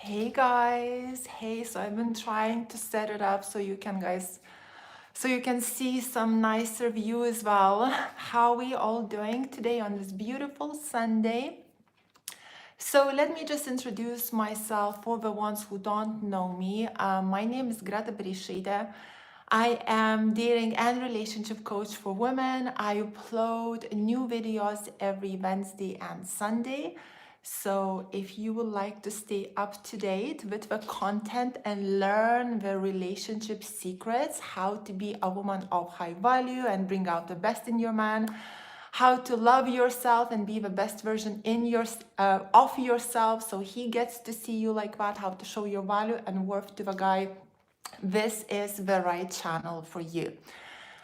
Hey guys, hey, so I've been trying to set it up so you can see some nicer view as well. How we all doing today on this beautiful Sunday? So let me just introduce myself for the ones who don't know me. My name is Greta Bereisaite. I am dating and relationship coach for women. I upload new videos every Wednesday and Sunday. So if you would like to stay up to date with the content and learn the relationship secrets, how to be a woman of high value and bring out the best in your man, how to love yourself and be the best version of yourself so he gets to see you like that, how to show your value and worth to the guy, this is the right channel for you.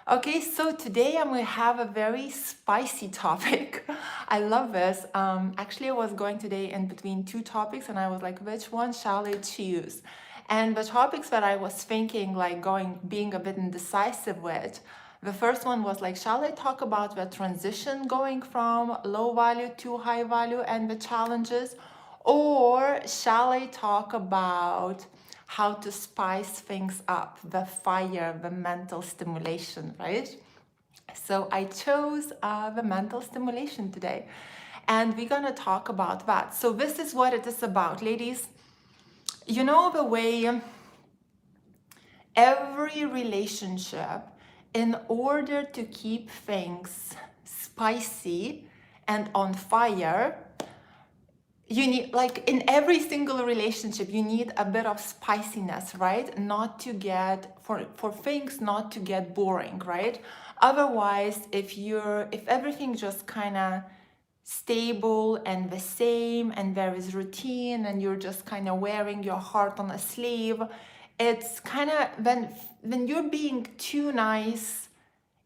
Okay, so today I'm going to have a very spicy topic. I love this. Actually, I was going today in between two topics and I was like, which one shall I choose? And the topics that I was thinking, like being a bit indecisive with, the first one was like, shall I talk about the transition going from low value to high value and the challenges? Or shall I talk about how to spice things up, the fire, the mental stimulation, right? So I chose the mental stimulation today, and we're gonna talk about that. So this is what it is about, ladies. You know the way every relationship, in order to keep things spicy and on fire, you need, like in every single relationship, you need a bit of spiciness, right? Not to get, for things not to get boring, right? Otherwise, if everything just kind of stable and the same and there is routine and you're just kind of wearing your heart on a sleeve, it's kind of, when you're being too nice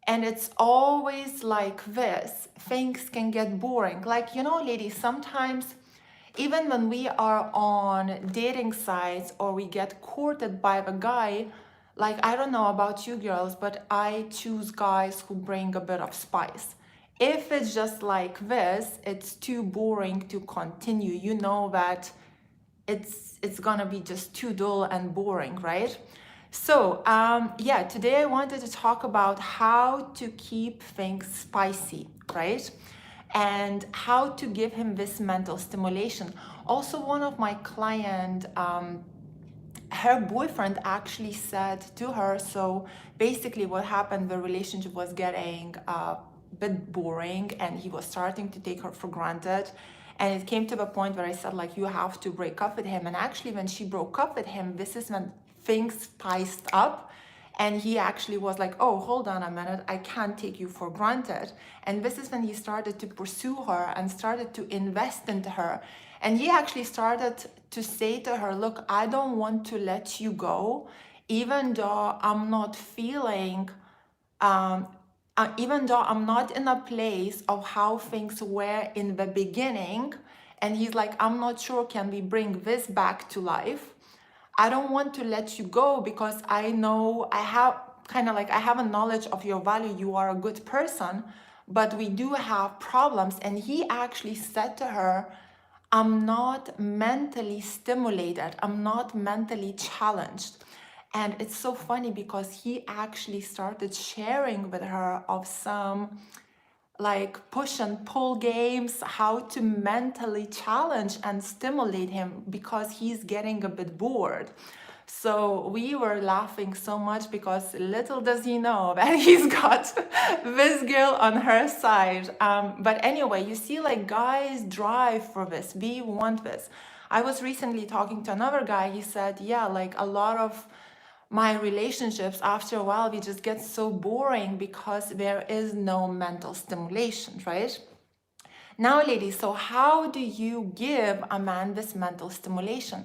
and it's always like this, things can get boring. Like, you know, ladies, sometimes even when we are on dating sites or we get courted by the guy, like, I don't know about you girls, but I choose guys who bring a bit of spice. If it's just like this, it's too boring to continue. You know that it's gonna be just too dull and boring, right? So yeah, today I wanted to talk about how to keep things spicy, right? And how to give him this mental stimulation. Also, one of my client, her boyfriend actually said to her, so basically what happened, the relationship was getting a bit boring and he was starting to take her for granted. And it came to the point where I said, like, you have to break up with him. And actually, when she broke up with him, this is when things spiced up. And he actually was like, oh, hold on a minute, I can't take you for granted. And this is when he started to pursue her and started to invest into her. And he actually started to say to her, look, I don't want to let you go, even though I'm not feeling, even though I'm not in a place of how things were in the beginning. And he's like, I'm not sure, can we bring this back to life? I don't want to let you go because I know I have a knowledge of your value. You are a good person, but we do have problems. And he actually said to her, I'm not mentally stimulated. I'm not mentally challenged. And it's so funny because he actually started sharing with her of some like push and pull games, how to mentally challenge and stimulate him because he's getting a bit bored. So we were laughing so much because little does he know that he's got this girl on her side. But anyway, you see, like, guys drive for this. We want this. I was recently talking to another guy. He said, yeah, like a lot of my relationships, after a while, we just get so boring because there is no mental stimulation, right? Now, ladies, so how do you give a man this mental stimulation?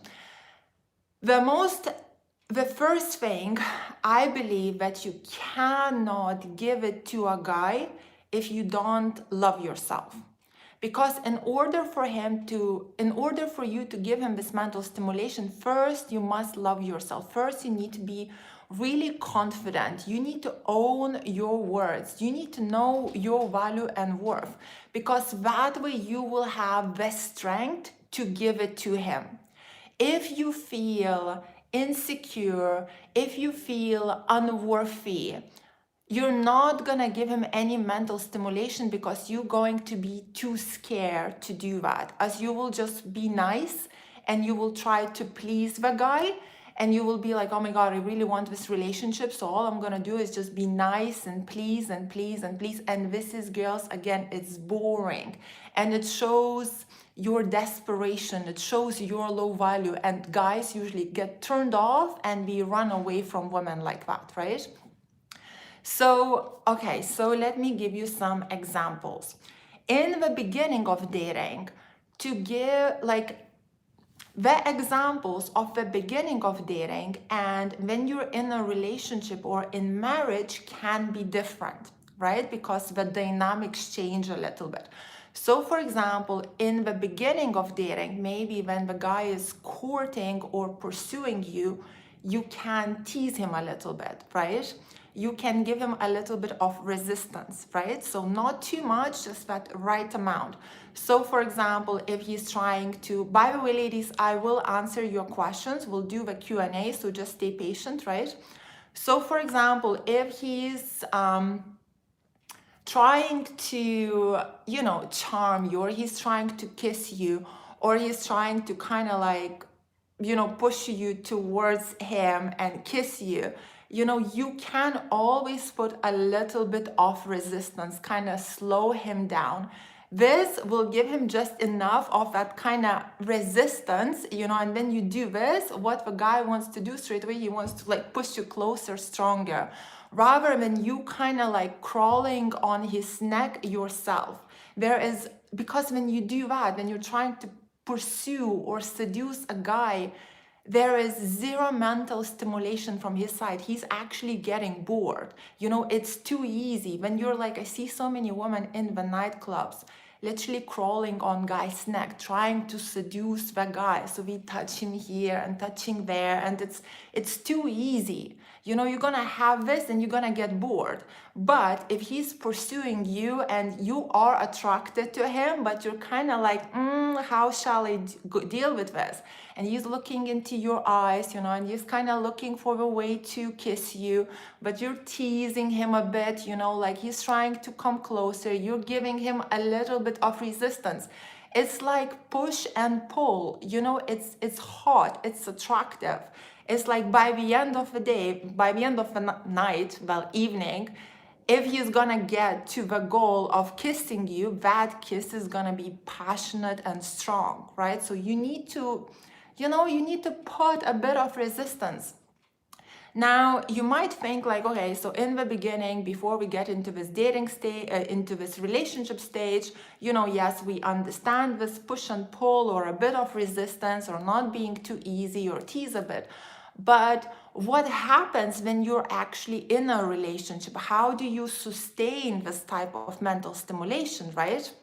The first thing, I believe that you cannot give it to a guy if you don't love yourself. Because in order for you to give him this mental stimulation, first you must love yourself. First, you need to be really confident. You need to own your words. You need to know your value and worth, because that way you will have the strength to give it to him. If you feel insecure, if you feel unworthy, you're not gonna give him any mental stimulation because you're going to be too scared to do that, as you will just be nice and you will try to please the guy, and you will be like, oh my God, I really want this relationship, so all I'm gonna do is just be nice and please and please and please. And this is, girls, again, it's boring, and it shows your desperation, it shows your low value, and guys usually get turned off and we run away from women like that, right? So, okay, so let me give you some examples. In the beginning of dating, to give like the examples of the beginning of dating and when you're in a relationship or in marriage can be different, right? Because the dynamics change a little bit. So for example, in the beginning of dating, maybe when the guy is courting or pursuing you, you can tease him a little bit, right? You can give him a little bit of resistance, right? So not too much, just that right amount. So for example, if he's trying to, by the way, ladies, I will answer your questions. We'll do the Q&A, so just stay patient, right? So for example, if he's trying to, you know, charm you, or he's trying to kiss you, or he's trying to kind of like, you know, push you towards him and kiss you, you know, you can always put a little bit of resistance, kind of slow him down. This will give him just enough of that kind of resistance, you know, and when you do this, what the guy wants to do straight away, he wants to like push you closer, stronger, rather than you kind of like crawling on his neck yourself. There is, because when you do that, when you're trying to pursue or seduce a guy, there is zero mental stimulation from his side. He's actually getting bored. You know, it's too easy. When you're like, I see so many women in the nightclubs, literally crawling on guy's neck, trying to seduce the guy. So we touch him here and touching there, and it's too easy. You know, you're gonna have this and you're gonna get bored. But if he's pursuing you and you are attracted to him, but you're kind of like, how shall I deal with this? And he's looking into your eyes, you know, and he's kind of looking for a way to kiss you, but you're teasing him a bit, you know, like he's trying to come closer. You're giving him a little bit of resistance. It's like push and pull, you know, it's hot, it's attractive. It's like by the end of the day, by the end of the night, well, evening, if he's gonna get to the goal of kissing you, that kiss is gonna be passionate and strong, right? So you need to, you know, you need to put a bit of resistance. Now, you might think like, okay, so in the beginning, before we get into this dating stage, into this relationship stage, you know, yes, we understand this push and pull or a bit of resistance or not being too easy or tease a bit. But what happens when you're actually in a relationship? How do you sustain this type of mental stimulation, right?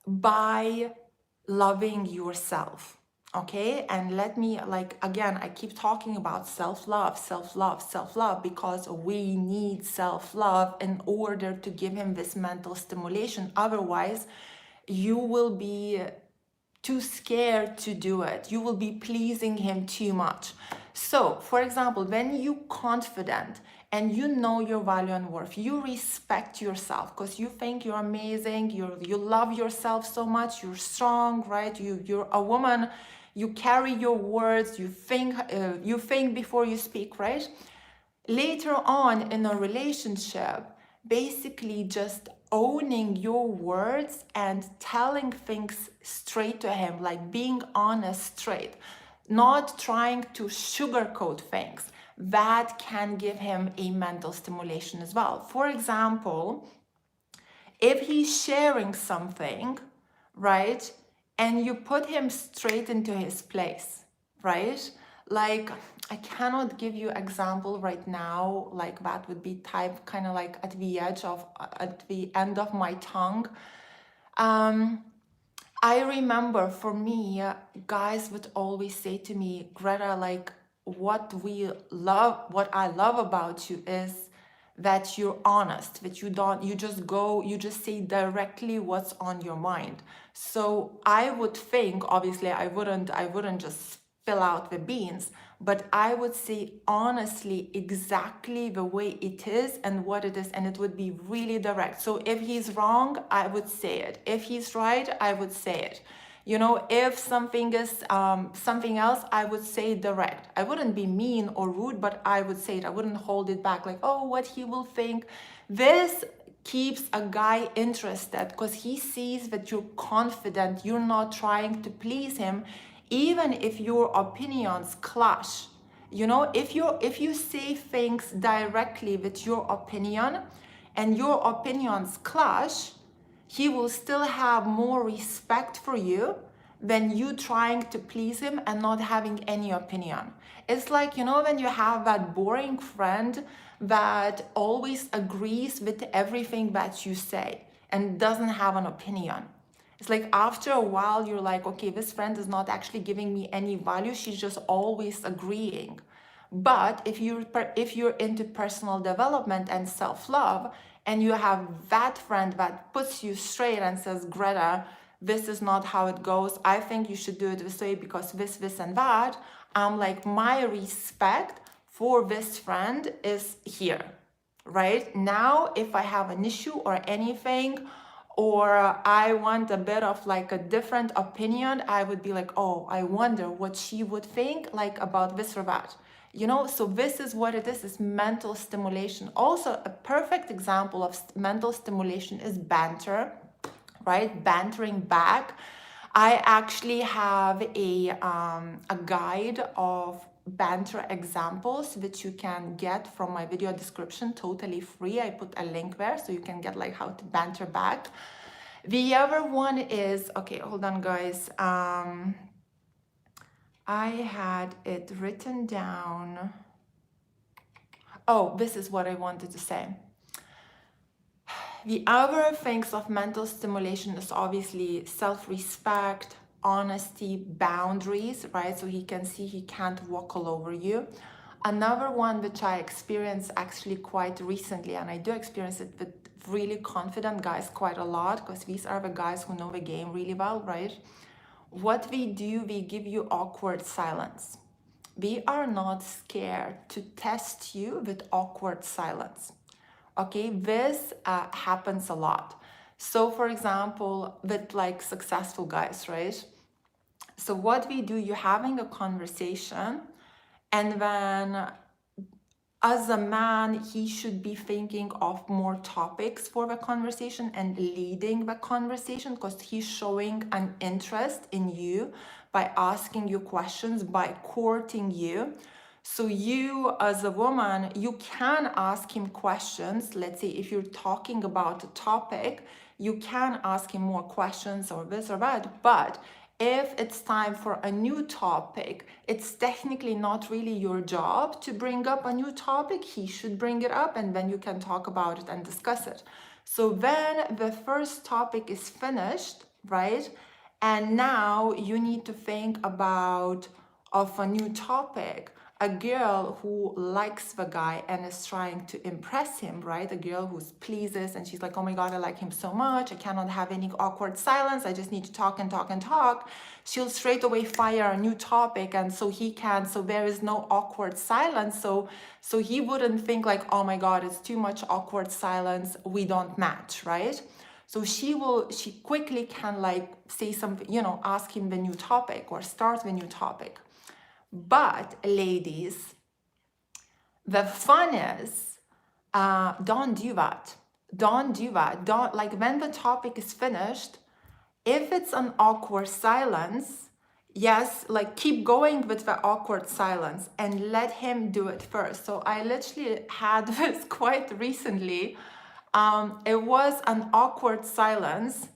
By loving yourself. Okay, and let me, like, again, I keep talking about self-love, self-love, self-love, because we need self-love in order to give him this mental stimulation. Otherwise, you will be too scared to do it. You will be pleasing him too much. So, for example, when you're confident and you know your value and worth, you respect yourself because you think you're amazing, you love yourself so much, you're strong, right? You're a woman, you carry your words, you think before you speak, right? Later on in a relationship, basically just owning your words and telling things straight to him, like being honest straight, not trying to sugarcoat things, that can give him a mental stimulation as well. For example, if he's sharing something, right, and you put him straight into his place, right? Like, I cannot give you example right now, like that would be type kind of like at the end of my tongue. I remember for me, guys would always say to me, Greta, like what I love about you is that you're honest, that you just say directly what's on your mind. So I would think, obviously I wouldn't just spill out the beans, but I would say honestly exactly the way it is and what it is, and it would be really direct. So if he's wrong, I would say it. If he's right, I would say it. You know, if something is something else, I would say it direct. I wouldn't be mean or rude, but I would say it. I wouldn't hold it back like, oh, what he will think. This keeps a guy interested because he sees that you're confident, you're not trying to please him, even if your opinions clash. You know, if you say things directly with your opinion and your opinions clash, he will still have more respect for you than you trying to please him and not having any opinion. It's like, you know, when you have that boring friend that always agrees with everything that you say and doesn't have an opinion. It's like after a while, you're like, okay, this friend is not actually giving me any value. She's just always agreeing. But if you're into personal development and self-love, and you have that friend that puts you straight and says, Greta, this is not how it goes. I think you should do it this way because this, and that. I'm like, my respect for this friend is here, right? Now, if I have an issue or anything, or I want a bit of like a different opinion, I would be like, oh, I wonder what she would think like about this or that. You know, so this is what it is mental stimulation. Also, a perfect example of mental stimulation is banter, right? Bantering back. I actually have a guide of banter examples which you can get from my video description, totally free. I put a link there so you can get like how to banter back. The other one is, okay, hold on guys. I had it written down. Oh, this is what I wanted to say. The other things of mental stimulation is obviously self-respect, honesty, boundaries, right? So he can see he can't walk all over you. Another one which I experienced actually quite recently, and I do experience it with really confident guys quite a lot, because these are the guys who know the game really well, right? What we do, we give you awkward silence. We are not scared to test you with awkward silence. Okay, this happens a lot. So for example, with like successful guys, right? So what we do, you're having a conversation, and then as a man, he should be thinking of more topics for the conversation and leading the conversation, because he's showing an interest in you by asking you questions, by courting you. So you, as a woman, you can ask him questions. Let's say if you're talking about a topic, you can ask him more questions or this or that. But if it's time for a new topic, it's technically not really your job to bring up a new topic. He should bring it up, and then you can talk about it and discuss it. So then the first topic is finished, right? And now you need to think about a new topic. A girl who likes the guy and is trying to impress him, right? A girl who pleases and she's like, oh my God, I like him so much. I cannot have any awkward silence. I just need to talk and talk and talk. She'll straight away fire a new topic, and so there is no awkward silence. So he wouldn't think like, oh my God, it's too much awkward silence. We don't match, right? So she quickly can like say something, you know, ask him the new topic or start the new topic. But ladies, the fun is, don't do that. Don't do that. Don't, like, when the topic is finished, if it's an awkward silence, yes, like keep going with the awkward silence and let him do it first. So I literally had this quite recently. It was an awkward silence.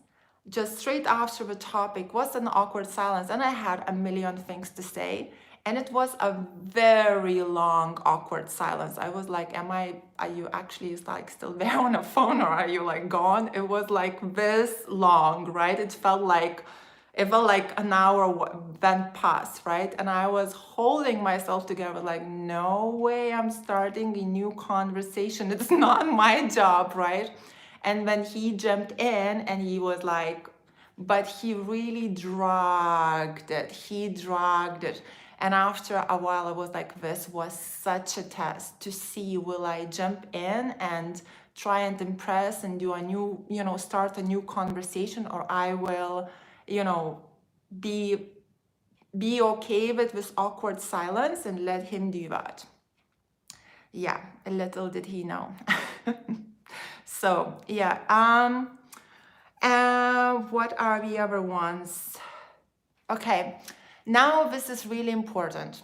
Just straight after the topic was an awkward silence, and I had a million things to say. And it was a very long, awkward silence. I was like, are you actually like still there on a phone, or are you like gone? It was like this long, right? It felt like It felt like an hour went past, right? And I was holding myself together, like, no way I'm starting a new conversation. It's not my job, right? And when he jumped in and he was like, but he really dragged it. He dragged it. And after a while, I was like, this was such a test to see, will I jump in and try and impress and do a new, start a new conversation, or I will, be okay with this awkward silence and let him do that. Yeah, little did he know. So yeah, what are the other ones? Okay, now this is really important.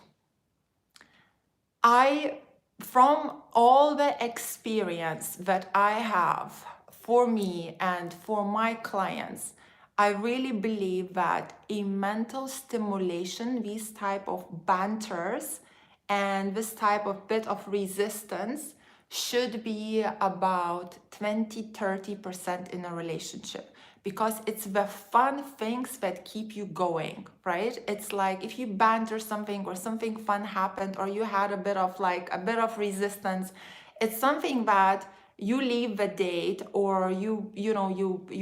From all the experience that I have for me and for my clients, I really believe that in mental stimulation, these type of banters and this type of bit of resistance should be about 20-30% in a relationship, because it's the fun things that keep you going, right? It's like if you banter something or something fun happened or you had a bit of resistance, it's something that you leave the date, or you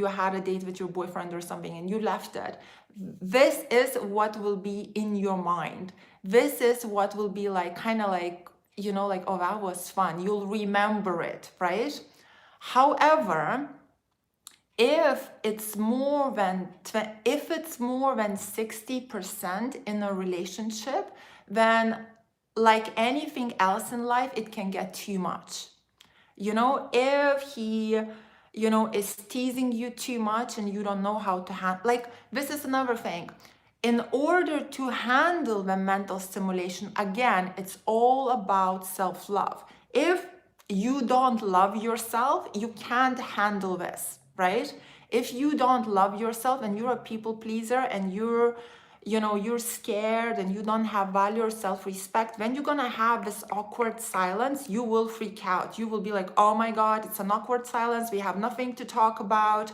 had a date with your boyfriend or something and you left it. This is what will be in your mind. This is what will be like, kind of like, oh, that was fun. You'll remember it, right? However, if it's more than 60% in a relationship, then like anything else in life, it can get too much. If he, is teasing you too much and you don't know how to handle, like, this is another thing. In order to handle the mental stimulation, again, it's all about self-love. If you don't love yourself, you can't handle this, right? If you don't love yourself and you're a people pleaser and you're scared and you don't have value or self-respect, when you're gonna have this awkward silence, you will freak out. You will be like, oh my God, it's an awkward silence. We have nothing to talk about.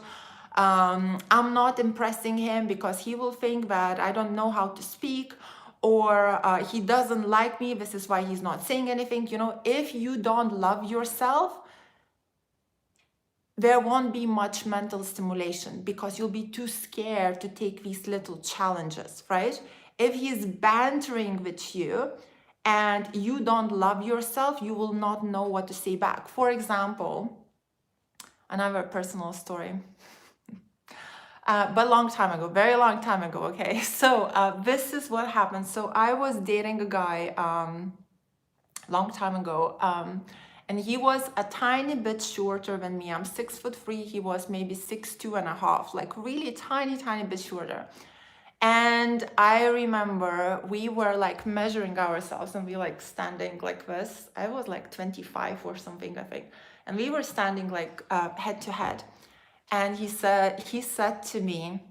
I'm not impressing him because he will think that I don't know how to speak, or he doesn't like me. This is why he's not saying anything. If you don't love yourself, there won't be much mental stimulation because you'll be too scared to take these little challenges, right? If he's bantering with you and you don't love yourself, you will not know what to say back. For example, another personal story, but long time ago, very long time ago, okay? So this is what happened. So I was dating a guy long time ago, and he was a tiny bit shorter than me. I'm 6'3". He was maybe 6'2.5", like really tiny bit shorter. And I remember we were like measuring ourselves and we like standing like this. I was like 25 or something, I think. And we were standing like head to head. And he said to me,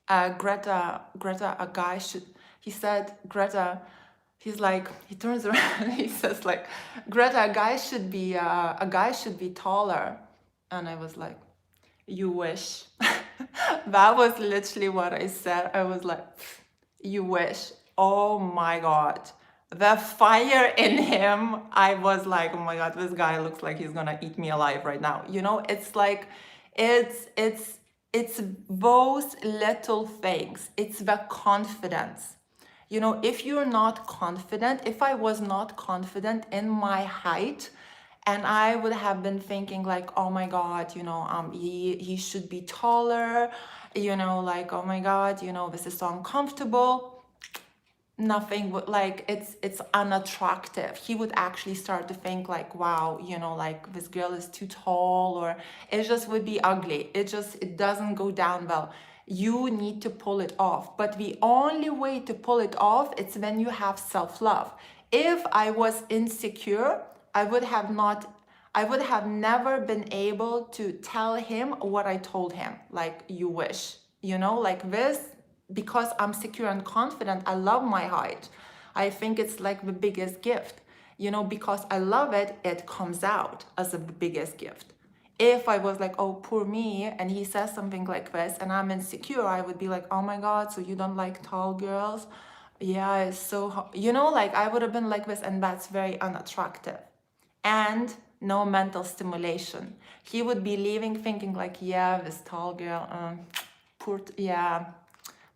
Greta, a guy should, he said, Greta, he's like, he turns around and he says like, Greta, a guy should be taller. And I was like, you wish. That was literally what I said. I was like, you wish. Oh my God. The fire in him, I was like, oh my God, this guy looks like he's gonna eat me alive right now. It's like, it's those little things. It's the confidence. If you're not confident, if I was not confident in my height, and I would have been thinking like, oh my God, he should be taller, like, oh my God, this is so uncomfortable. Nothing would, like, it's unattractive. He would actually start to think like, wow, like this girl is too tall, or it just would be ugly. It doesn't go down well. You need to pull it off. But the only way to pull it off, it's when you have self-love. If I was insecure, I would have never been able to tell him what I told him, like, you wish, like this. Because I'm secure and confident, I love my height. I think it's like the biggest gift. Because I love it, it comes out as the biggest gift. If I was like, oh, poor me, and he says something like this and I'm insecure, I would be like, oh my God, so you don't like tall girls? Yeah, it's so, you know, like I would have been like this, and that's very unattractive. And no mental stimulation. He would be leaving thinking like, yeah, this tall girl, yeah, I'm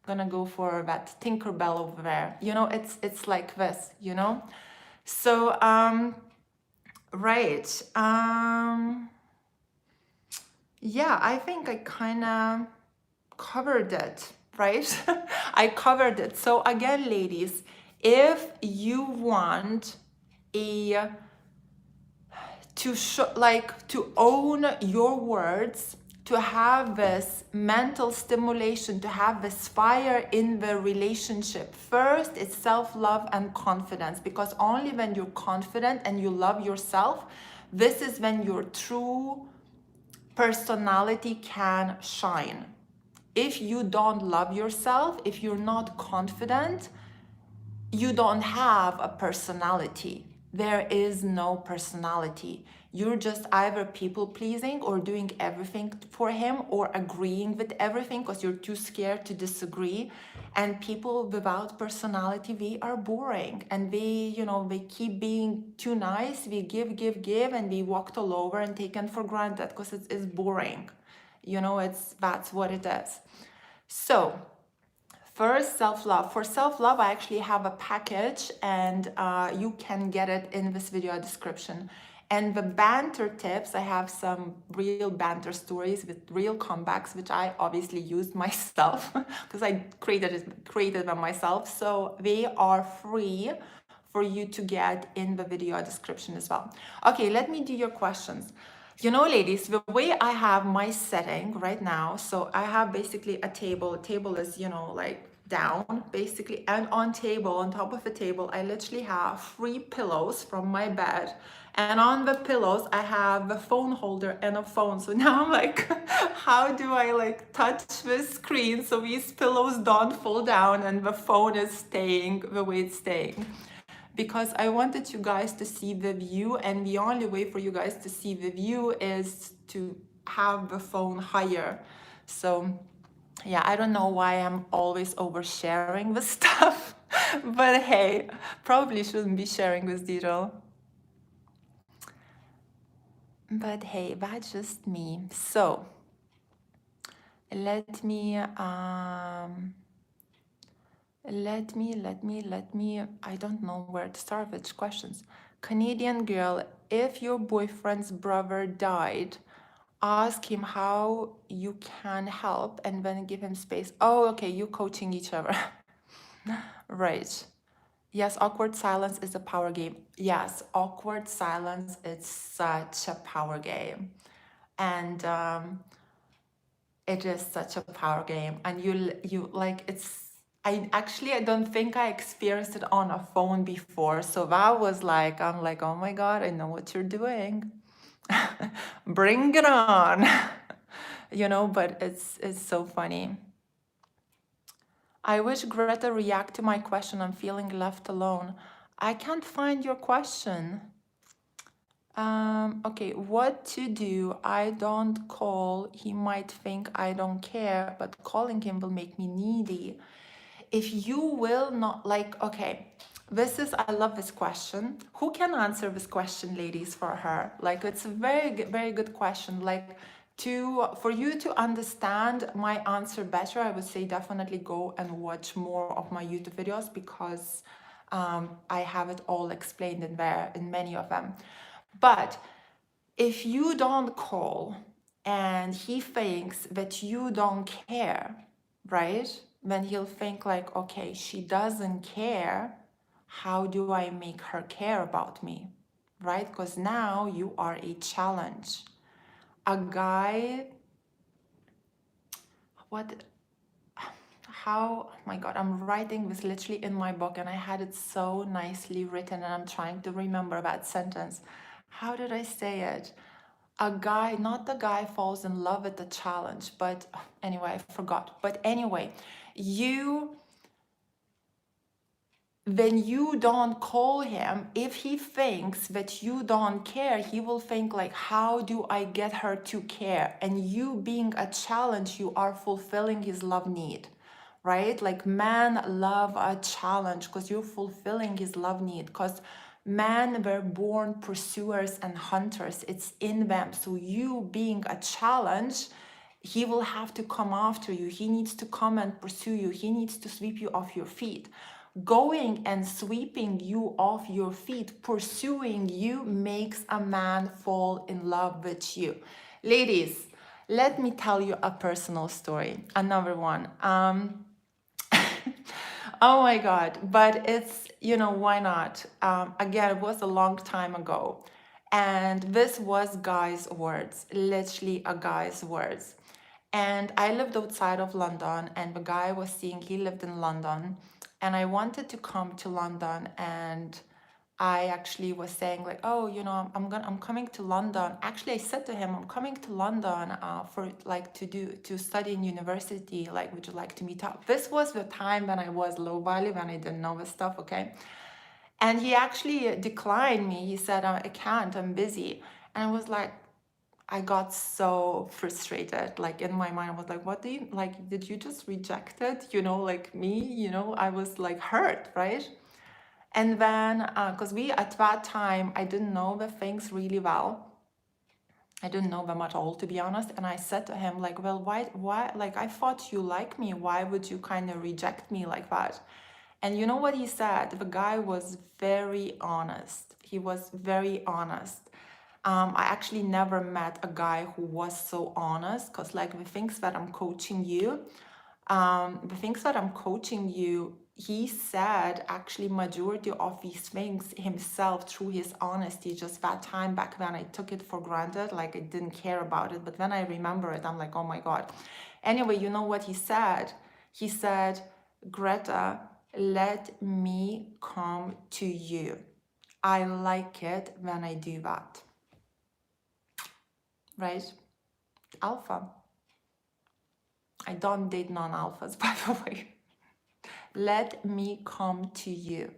gonna go for that Tinkerbell over there. You know, it's like this, you know? So, right. Yeah, I think I kind of covered it, right? I covered it. So again, ladies, if you want a to show, like to own your words, to have this mental stimulation, to have this fire in the relationship, first it's self-love and confidence, because only when you're confident and you love yourself, this is when your true personality can shine. If you don't love yourself, if you're not confident, you don't have a personality. There is no personality. You're just either people pleasing or doing everything for him or agreeing with everything because you're too scared to disagree. And people without personality, they are boring, and they, you know, they keep being too nice. We give, and we walked all over and taken for granted because it's boring. You know, that's what it is. So first, self-love. For self-love, I actually have a package, and you can get it in this video description. And the banter tips, I have some real banter stories with real comebacks, which I obviously used myself because I created them myself. So they are free for you to get in the video description as well. Okay, let me do your questions. You know, ladies, the way I have my setting right now, so I have basically a table. A table is, you know, like down basically, and on top of the table, I literally have 3 pillows from my bed. And on the pillows, I have the phone holder and a phone. So now I'm like, how do I like touch the screen so these pillows don't fall down and the phone is staying the way it's staying? Because I wanted you guys to see the view, and the only way for you guys to see the view is to have the phone higher. So yeah, I don't know why I'm always oversharing the stuff, but hey, probably shouldn't be sharing this detail. But hey, that's just me. So let me, I don't know where to start with questions. Canadian girl, if your boyfriend's brother died, ask him how you can help and then give him space. Oh, okay, you coaching each other. Right. Yes, awkward silence is a power game. Yes, awkward silence is such a power game. And it is such a power game. And you like, I don't think I experienced it on a phone before. So that was like, I'm like, oh my God, I know what you're doing. Bring it on. You know, but it's so funny. I wish Greta react to my question. I'm feeling left alone. I can't find your question. Okay, what to do? I don't call. He might think I don't care, but calling him will make me needy. If you will not, like, okay, I love this question. Who can answer this question, ladies, for her? Like, it's a very good question. Like, for you to understand my answer better, I would say definitely go and watch more of my YouTube videos, because I have it all explained in there, in many of them. But if you don't call and he thinks that you don't care, right? Then he'll think like, okay, she doesn't care. How do I make her care about me? Right? Because now you are a challenge. A guy, oh my God, I'm writing this literally in my book and I had it so nicely written and I'm trying to remember that sentence. How did I say it? Not the guy falls in love with the challenge, but anyway, I forgot. But anyway, when you don't call him, if he thinks that you don't care, he will think like, how do I get her to care? And you being a challenge, you are fulfilling his love need, right? Like men love a challenge because you're fulfilling his love need, because men were born pursuers and hunters. It's in them. So you being a challenge, he will have to come after you. He needs to come and pursue you. He needs to sweep you off your feet. Going and sweeping you off your feet, pursuing you, makes a man fall in love with you. Ladies, let me tell you a personal story. Another one. Oh my God, but it's, you know, why not? Again, it was a long time ago. And this was guy's words, literally a guy's words. And I lived outside of London, and the guy was saying he lived in London. And I wanted to come to London, and I actually was saying like, oh, you know, I'm coming to London. Actually, I said to him, I'm coming to London for like to study in university. Like, would you like to meet up? This was the time when I was low value, when I didn't know this stuff. Okay. And he actually declined me. He said, I can't, I'm busy. And I was like, I got so frustrated. Like in my mind, I was like, what do you, like, did you just reject it? You know, like me, you know, I was like hurt, right? And then, because at that time, I didn't know the things really well. I didn't know them at all, to be honest. And I said to him, like, well, why, like, I thought you like me. Why would you kind of reject me like that? And you know what he said? The guy was very honest. He was very honest. I actually never met a guy who was so honest, because like the things that I'm coaching you, he said actually majority of these things himself through his honesty. Just that time back then I took it for granted, like I didn't care about it. But when I remember it, I'm like, oh my God. Anyway, you know what he said? He said, Greta, let me come to you. I like it when I do that. Right? Alpha. I don't date non-alphas, by the way. Let me come to you.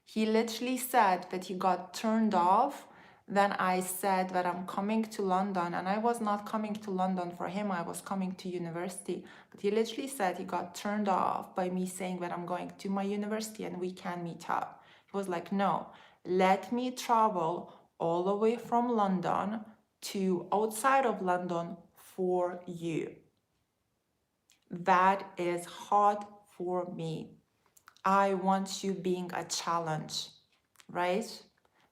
He literally said that he got turned off when I said that I'm coming to London, and I was not coming to London for him, I was coming to university. But he literally said he got turned off by me saying that I'm going to my university and we can meet up. He was like, no, let me travel all the way from London to outside of London for you. That is hard for me. I want you being a challenge, right?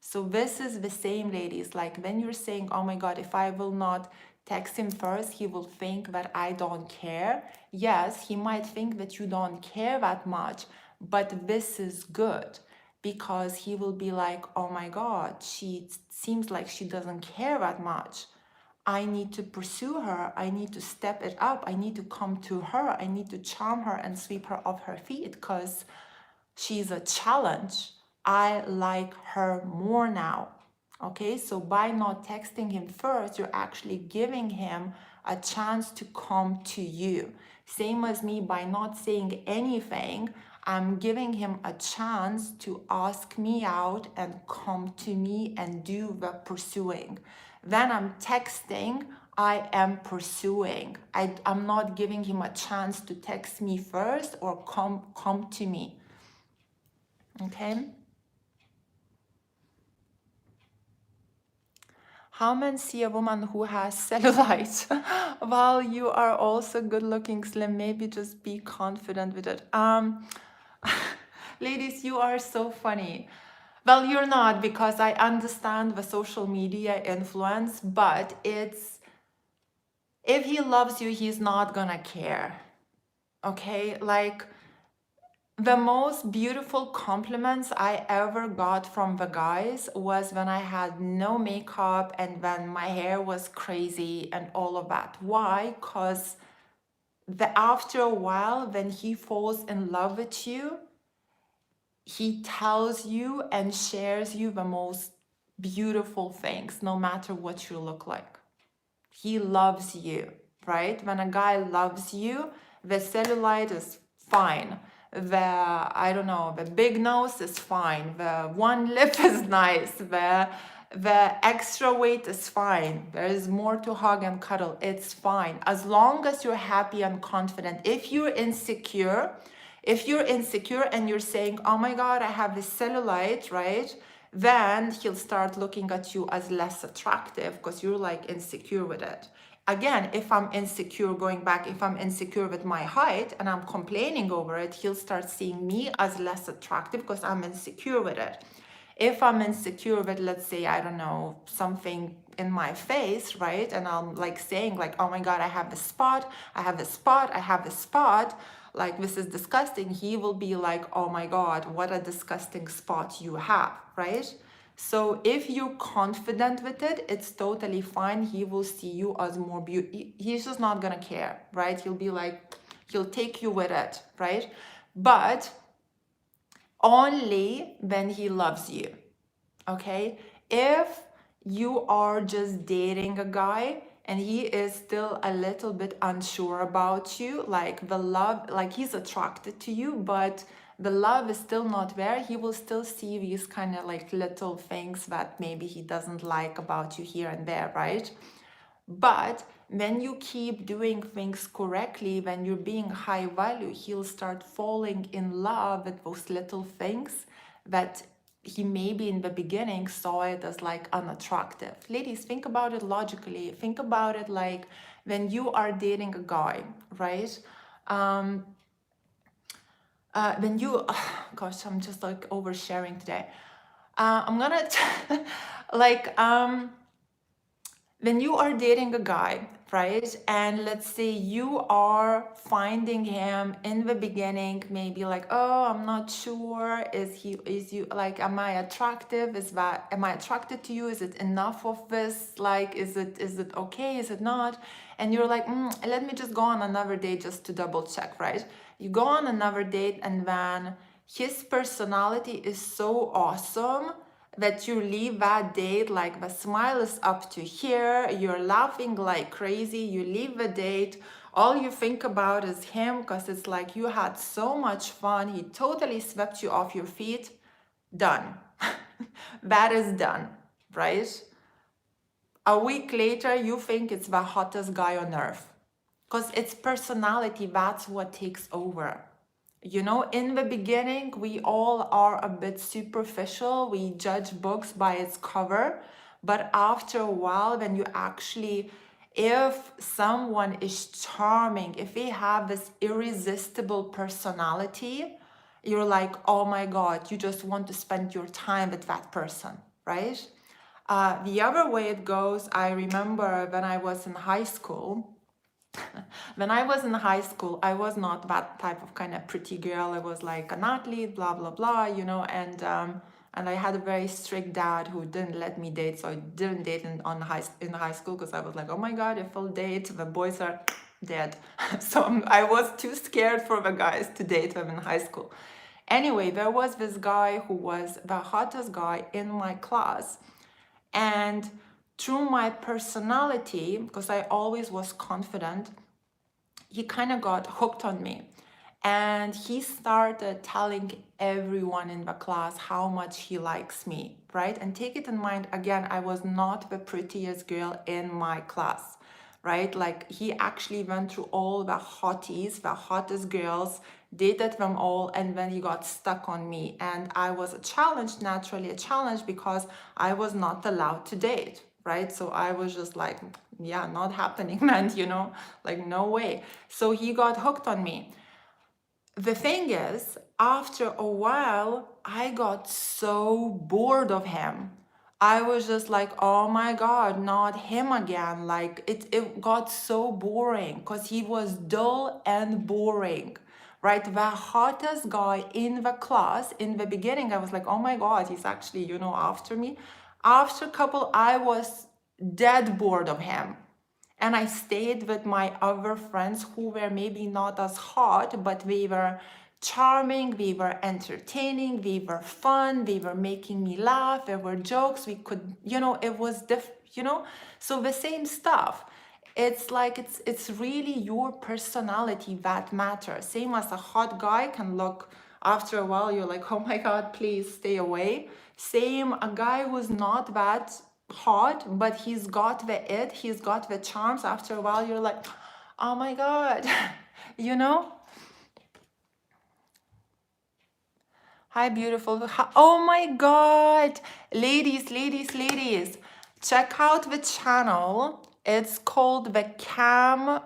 So this is the same, ladies. Like when you're saying, oh my God, if I will not text him first, he will think that I don't care. Yes, he might think that you don't care that much, but this is good, because he will be like, oh my God, she seems like she doesn't care that much. I need to pursue her. I need to step it up. I need to come to her. I need to charm her and sweep her off her feet, because she's a challenge. I like her more now. Okay, so by not texting him first, you're actually giving him a chance to come to you. Same as me, by not saying anything, I'm giving him a chance to ask me out and come to me and do the pursuing. Then I'm texting, I am pursuing. I'm not giving him a chance to text me first or come to me. Okay? How men see a woman who has cellulite while you are also good looking, slim? Maybe just be confident with it. Ladies, you are so funny. Well, you're not, because I understand the social media influence, but it's, if he loves you, he's not gonna care. Okay? Like, the most beautiful compliments I ever got from the guys was when I had no makeup and when my hair was crazy and all of that. Why? Because after a while, when he falls in love with you, he tells you and shares you the most beautiful things, no matter what you look like. He loves you, right? When a guy loves you, the cellulite is fine. I don't know, the big nose is fine, the one lip is nice, the extra weight is fine, there is more to hug and cuddle, it's fine. As long as you're happy and confident. If you're insecure and you're saying, oh my God, I have this cellulite, right? Then he'll start looking at you as less attractive because you're like insecure with it. Again, if I'm insecure, going back, if I'm insecure with my height and I'm complaining over it, he'll start seeing me as less attractive because I'm insecure with it. If I'm insecure with, let's say, I don't know, something in my face, right? And I'm like saying like, oh my God, I have a spot, I have a spot, I have a spot. Like, this is disgusting. He will be like, oh my God, what a disgusting spot you have, right? So if you're confident with it, it's totally fine. He will see you as more beautiful. He's just not gonna care, right? He'll be like, he'll take you with it, right? But only when he loves you, okay? If you are just dating a guy and he is still a little bit unsure about you, like the love, like he's attracted to you, but the love is still not there, he will still see these kind of like little things that maybe he doesn't like about you here and there, right? But when you keep doing things correctly, when you're being high value, he'll start falling in love with those little things that he maybe in the beginning saw it as like unattractive. Ladies, think about it logically. Think about it like when you are dating a guy, right? When you, gosh, I'm just like oversharing today. I'm gonna like when you are dating a guy, right? And let's say you are finding him in the beginning, maybe like, oh, I'm not sure. Is you like, am I attractive? Am I attracted to you? Is it enough of this? Like, is it okay? Is it not? And you're like, let me just go on another date just to double check, right? You go on another date and then his personality is so awesome that you leave that date like the smile is up to here, you're laughing like crazy, you leave the date, all you think about is him because it's like you had so much fun, he totally swept you off your feet, done. That is done, right? A week later, you think it's the hottest guy on earth because it's personality, that's what takes over. You know, in the beginning, we all are a bit superficial. We judge books by its cover. But after a while, when you actually, if someone is charming, if they have this irresistible personality, you're like, oh my God, you just want to spend your time with that person, right? The other way it goes, I remember when I was in high school, I was not that type of kind of pretty girl. I was like an athlete, blah, blah, blah, you know, and I had a very strict dad who didn't let me date. So I didn't date in high school because I was like, oh my God, if I'll date, the boys are dead. So I was too scared for the guys to date them in high school. Anyway, there was this guy who was the hottest guy in my class. And through my personality, because I always was confident, he kind of got hooked on me. And he started telling everyone in the class how much he likes me, right? And take it in mind, again, I was not the prettiest girl in my class, right? Like, he actually went through all the hotties, the hottest girls, dated them all, and then he got stuck on me. And I was naturally a challenge, because I was not allowed to date, right? So I was just like, yeah, not happening, man, you know, like, no way. So he got hooked on me. The thing is, after a while, I got so bored of him. I was just like, oh my God, not him again. Like, it got so boring because he was dull and boring, right? The hottest guy in the class, in the beginning, I was like, oh my God, he's actually, you know, after me. After a couple, I was dead bored of him. And I stayed with my other friends who were maybe not as hot, but they were charming, they were entertaining, they were fun, they were making me laugh, there were jokes, we could, you know, it was different, you know, so the same stuff. It's like it's really your personality that matters. Same as a hot guy can look, after a while you're like, oh my god, please stay away. Same, a guy who's not that hot, but he's got the it, he's got the charms, after a while you're like, oh my god. You know. Hi, beautiful. Oh my god. Ladies, check out the channel. It's called the KAMM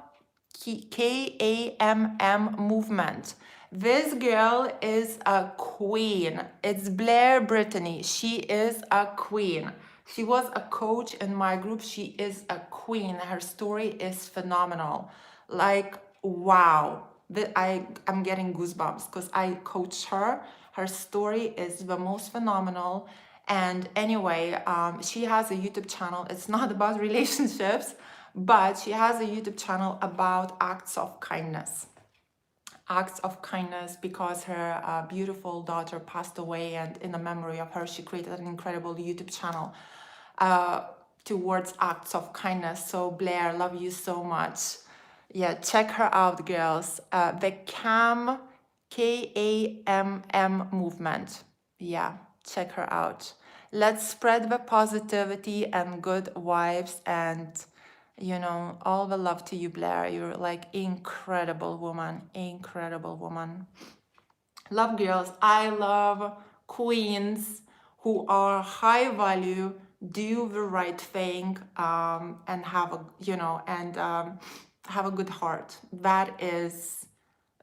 movement. This girl is a queen. It's Blair Brittany. She is a queen. She was a coach in my group. She is a queen. Her story is phenomenal. Like, wow. I'm getting goosebumps because I coached her. Her story is the most phenomenal. And anyway, she has a YouTube channel. It's not about relationships, but she has a YouTube channel about acts of kindness. Acts of kindness, because her beautiful daughter passed away, and in the memory of her, she created an incredible YouTube channel towards acts of kindness. So Blair, love you so much. Yeah, check her out, girls. The KAMM movement. Yeah, check her out. Let's spread the positivity and good vibes, and you know, all the love to you, Blair. You're like incredible woman, incredible woman. Love girls. I love queens who are high value, do the right thing, and have a, you know, and have a good heart. That is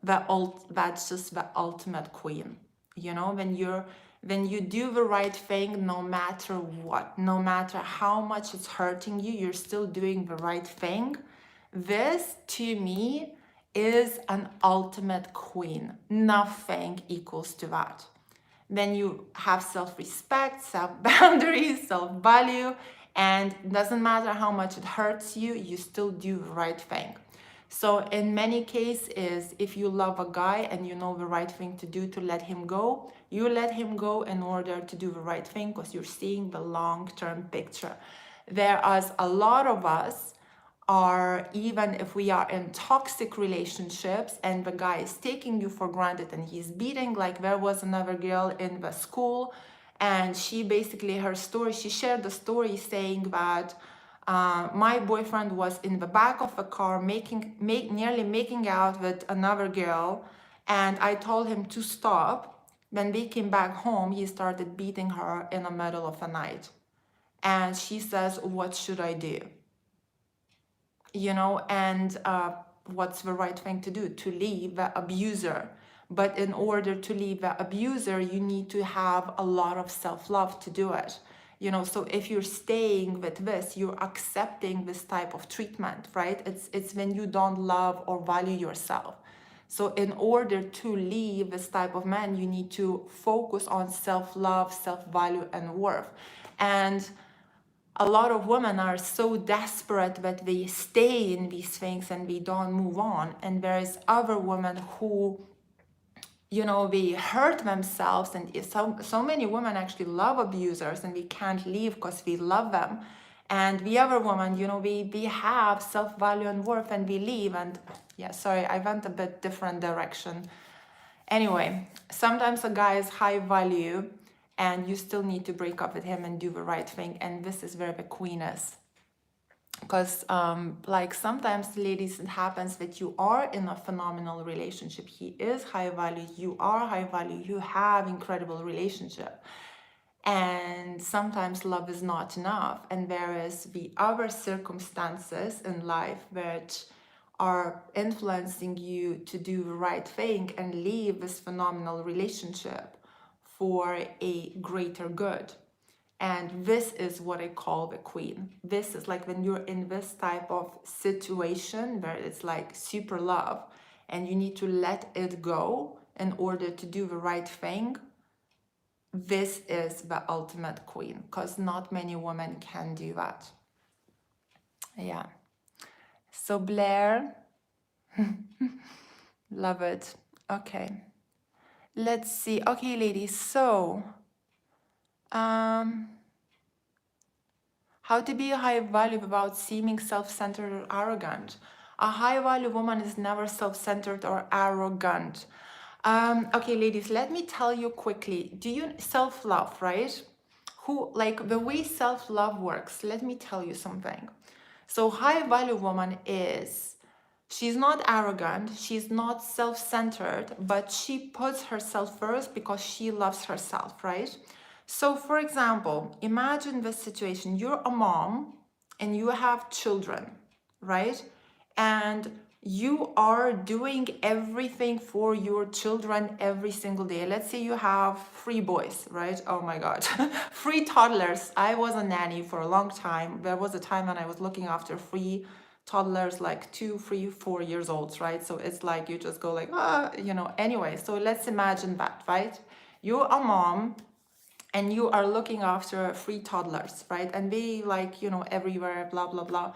that's just the ultimate queen. You know, when you do the right thing, no matter what, no matter how much it's hurting you, you're still doing the right thing. This, to me, is an ultimate queen. Nothing equals to that. Then you have self-respect, self-boundaries, self-value, and it doesn't matter how much it hurts you, you still do the right thing. So in many cases, if you love a guy and you know the right thing to do to let him go, you let him go in order to do the right thing because you're seeing the long-term picture. Whereas a lot of us are, even if we are in toxic relationships and the guy is taking you for granted and he's beating, like there was another girl in the school, and she basically, her story, she shared the story saying that my boyfriend was in the back of a car nearly making out with another girl, and I told him to stop. When we came back home, he started beating her in the middle of the night. And she says, what should I do? You know, and what's the right thing to do? To leave the abuser. But in order to leave the abuser, you need to have a lot of self-love to do it. You know, so if you're staying with this, you're accepting this type of treatment, right? It's when you don't love or value yourself. So in order to leave this type of man, you need to focus on self-love, self-value, and worth. And a lot of women are so desperate that they stay in these things and they don't move on. And there is other women who, you know, they hurt themselves, and so many women actually love abusers and we can't leave because we love them. And the other woman, you know, we have self-value and worth and we leave. And yeah, sorry, I went a bit different direction. Anyway, sometimes a guy is high value and you still need to break up with him and do the right thing. And this is where the queen is. Because like sometimes, ladies, it happens that you are in a phenomenal relationship. He is high value, you are high value, you have incredible relationship. And sometimes love is not enough. And there is the other circumstances in life which are influencing you to do the right thing and leave this phenomenal relationship for a greater good. And this is what I call the queen. This is like when you're in this type of situation where it's like super love and you need to let it go in order to do the right thing. This is the ultimate queen, because not many women can do that. Yeah. So Blair, love it. Okay. Let's see. Okay, ladies. So, how How to be a high value without seeming self-centered or arrogant. A high value woman is never self-centered or arrogant. Okay, ladies, let me tell you quickly. Do you self-love, right? Like the way self-love works, let me tell you something. So high value woman is, she's not arrogant, she's not self-centered, but she puts herself first because she loves herself, right? So for example, imagine this situation. You're a mom and you have children, right? And you are doing everything for your children every single day. Let's say you have 3 boys, right? Oh my God, 3 toddlers. I was a nanny for a long time. There was a time when I was looking after 3 toddlers, like 2, 3, 4 years old, right? So it's like you just go like, anyway. So let's imagine that, right? You're a mom and you are looking after 3 toddlers, right? And they like, everywhere, blah, blah, blah.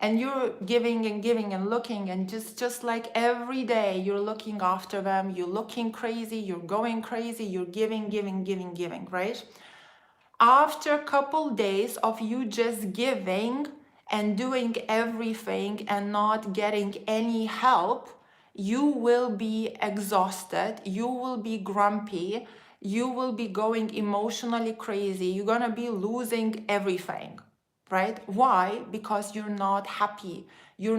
And you're giving and giving and looking, and just like every day you're looking after them, you're looking crazy, you're going crazy, you're giving, right? After a couple days of you just giving and doing everything and not getting any help, you will be exhausted, you will be grumpy, you will be going emotionally crazy, you're gonna be losing everything, right? Why? Because you're not happy, you're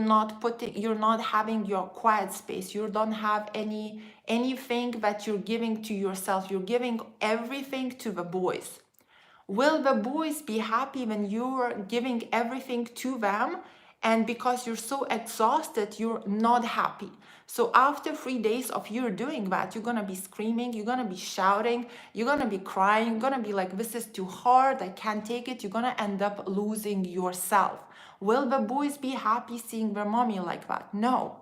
not having your quiet space, you don't have anything that you're giving to yourself, you're giving everything to the boys. Will the boys be happy when you're giving everything to them? And because you're so exhausted, you're not happy. So after 3 days of you doing that, you're gonna be screaming, you're gonna be shouting, you're gonna be crying, you're gonna be like, this is too hard, I can't take it. You're gonna end up losing yourself. Will the boys be happy seeing their mommy like that? No,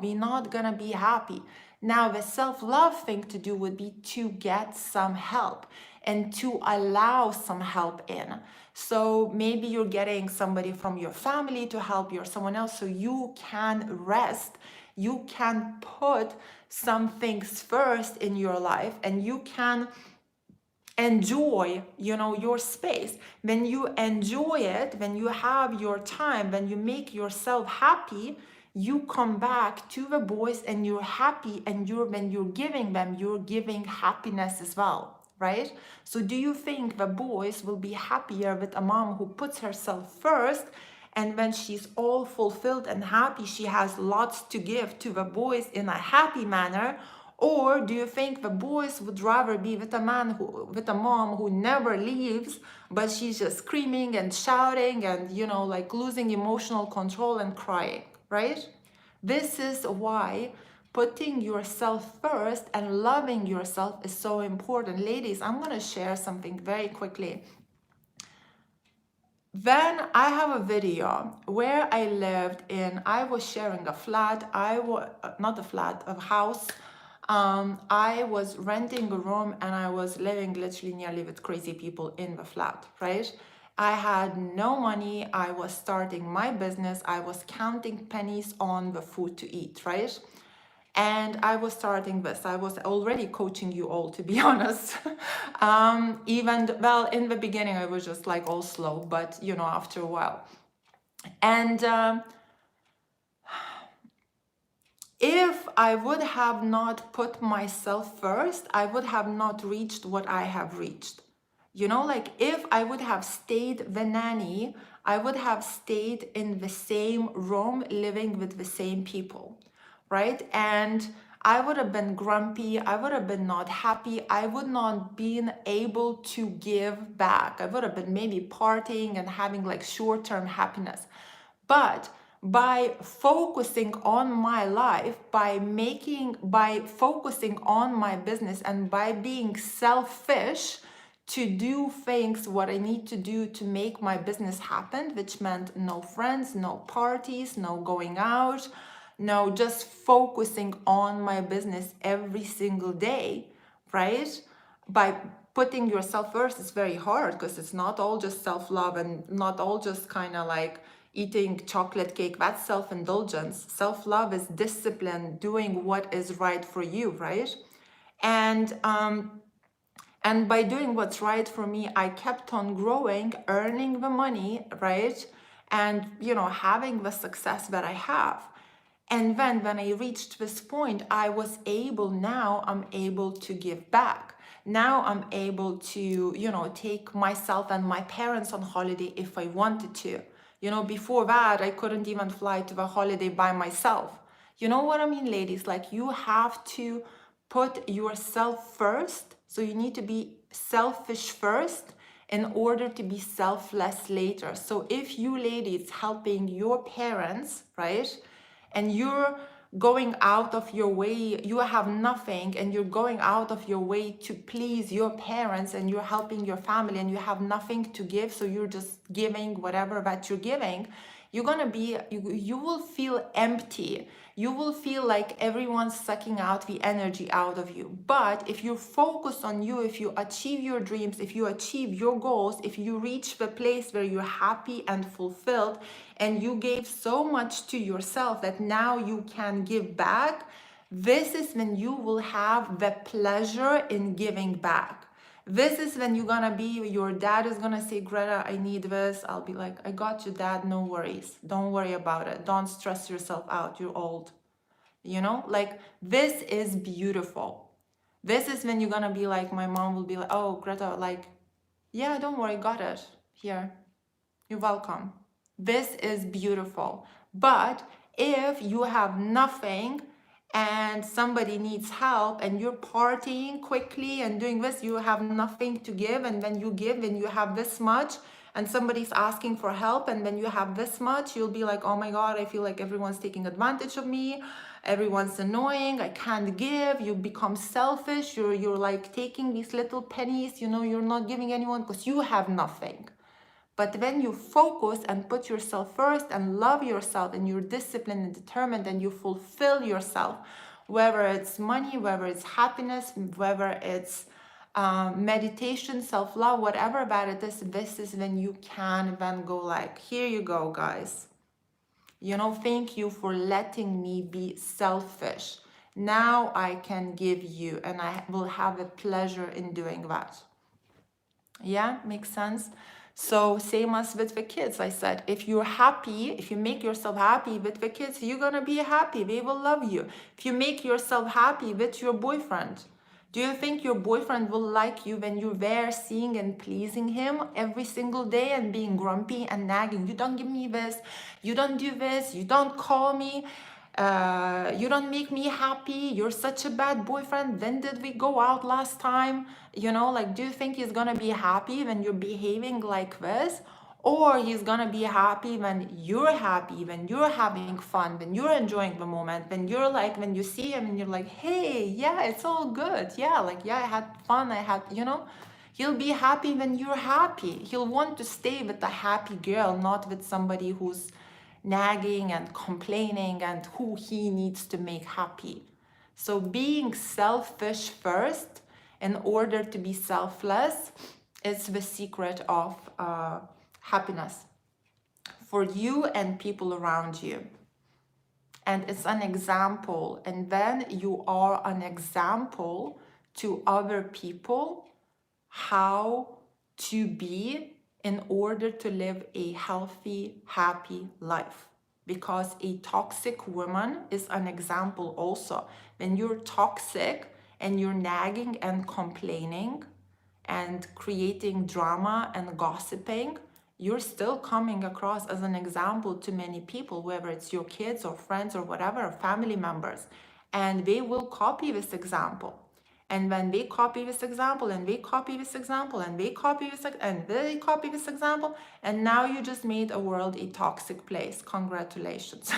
we're not gonna be happy. Now, the self-love thing to do would be to get some help and to allow some help in. So maybe you're getting somebody from your family to help you or someone else so you can rest. You can put some things first in your life and you can enjoy, your space. When you enjoy it, when you have your time, when you make yourself happy, you come back to the boys and you're happy, and when you're giving them, you're giving happiness as well, right? So do you think the boys will be happier with a mom who puts herself first, and when she's all fulfilled and happy, she has lots to give to the boys in a happy manner? Or do you think the boys would rather be with a mom who never leaves, but she's just screaming and shouting and, like losing emotional control and crying, right? This is why putting yourself first and loving yourself is so important. Ladies, I'm going to share something very quickly. Then I have a video where I lived in, I was sharing a flat, a house. I was renting a room and I was living literally nearly with crazy people in the flat, right? I had no money, I was starting my business, I was counting pennies on the food to eat, right? And I was starting this. I was already coaching you all, to be honest. In the beginning, I was just like all slow, but after a while. And if I would have not put myself first, I would have not reached what I have reached. Like if I would have stayed the nanny, I would have stayed in the same room, living with the same people, right? And I would have been grumpy, I would have been not happy, I would not been able to give back. I would have been maybe partying and having like short-term happiness. But by focusing on my life, by focusing on my business, and by being selfish to do things what I need to do to make my business happen, which meant no friends, no parties, no going out, no, just focusing on my business every single day, right? By putting yourself first, it's very hard because it's not all just self-love and not all just kind of like eating chocolate cake. That's self-indulgence. Self-love is discipline, doing what is right for you, right? And And by doing what's right for me, I kept on growing, earning the money, right? And, you know, having the success that I have. And then when I reached this point, I was able, now I'm able to give back. Now I'm able to, you know, take myself and my parents on holiday if I wanted to. You know, before that, I couldn't even fly to the holiday by myself. You know what I mean, ladies? Like, you have to put yourself first. So you need to be selfish first in order to be selfless later. So if you ladies helping your parents, right? And you're going out of your way, you have nothing, and you're going out of your way to please your parents, and you're helping your family, and you have nothing to give, so you're just giving whatever that you're giving, you're gonna be, you will feel empty. You will feel like everyone's sucking out the energy out of you. But if you focus on you, if you achieve your dreams, if you achieve your goals, if you reach the place where you're happy and fulfilled, and you gave so much to yourself that now you can give back, this is when you will have the pleasure in giving back. This is when you're gonna be, your dad is gonna say, Greta, I need this. I'll be like, I got you, dad, no worries. Don't worry about it. Don't stress yourself out. You're old. You know, like, this is beautiful. This is when you're gonna be like, my mom will be like, oh, Greta, like, yeah, don't worry, got it. Here, you're welcome. This is beautiful. But if you have nothing and somebody needs help and you're partying quickly and doing this, you have nothing to give, and when you give and you have this much and somebody's asking for help, and when you have this much, you'll be like, oh my God, I feel like everyone's taking advantage of me, everyone's annoying, I can't give. You become selfish. You're like taking these little pennies, you know, you're not giving anyone because you have nothing. But when you focus and put yourself first and love yourself, and you're disciplined and determined, and you fulfill yourself, whether it's money, whether it's happiness, whether it's meditation, self-love, whatever that it is, this is when you can then go like, here you go, guys. You know, thank you for letting me be selfish. Now I can give you, and I will have a pleasure in doing that. Yeah, makes sense? So same as with the kids, I said, if you're happy, if you make yourself happy with the kids, you're gonna be happy, they will love you. If you make yourself happy with your boyfriend, do you think your boyfriend will like you when you're there seeing and pleasing him every single day and being grumpy and nagging? You don't give me this, you don't do this, you don't call me, you don't make me happy, you're such a bad boyfriend, when did we go out last time? You know, like, do you think he's gonna be happy when you're behaving like this? Or he's gonna be happy when you're happy, when you're having fun, when you're enjoying the moment, when you're like, when you see him and you're like, hey, yeah, it's all good. Yeah, like, yeah, I had fun, I had, you know. He'll be happy when you're happy. He'll want to stay with a happy girl, not with somebody who's nagging and complaining and who he needs to make happy. So being selfish first in order to be selfless is the secret of happiness for you and people around you. And it's an example, and then you are an example to other people how to be in order to live a healthy, happy life. Because a toxic woman is an example also. When you're toxic and you're nagging and complaining and creating drama and gossiping, you're still coming across as an example to many people, whether it's your kids or friends or whatever, or family members, and they will copy this example. And when they copy this example, and they copy this example, and they copy this, and they copy this example, and now you just made a world a toxic place. Congratulations.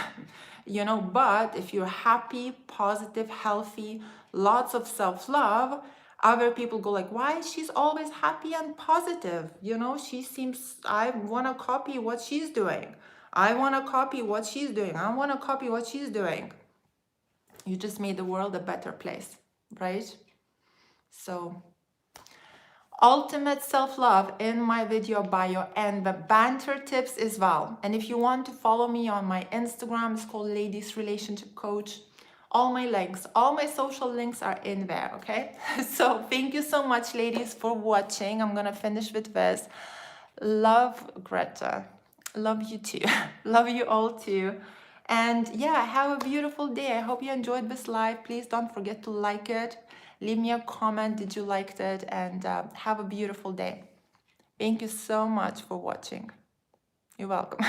You know, but if you're happy, positive, healthy, lots of self-love, other people go like, why she's always happy and positive? You know, she seems, I want to copy what she's doing. I want to copy what she's doing. I want to copy what she's doing. You just made the world a better place, right? So ultimate self-love in my video bio, and the banter tips as well. And if you want to follow me on my Instagram, it's called Ladies Relationship Coach, all my links, all my social links are in there, okay? So thank you so much, ladies, for watching. I'm gonna finish with this. Love, Greta. Love you too. Love you all too. And yeah, have a beautiful day. I hope you enjoyed this live. Please don't forget to like it. Leave me a comment, did you like it? And have a beautiful day. Thank you so much for watching. You're welcome.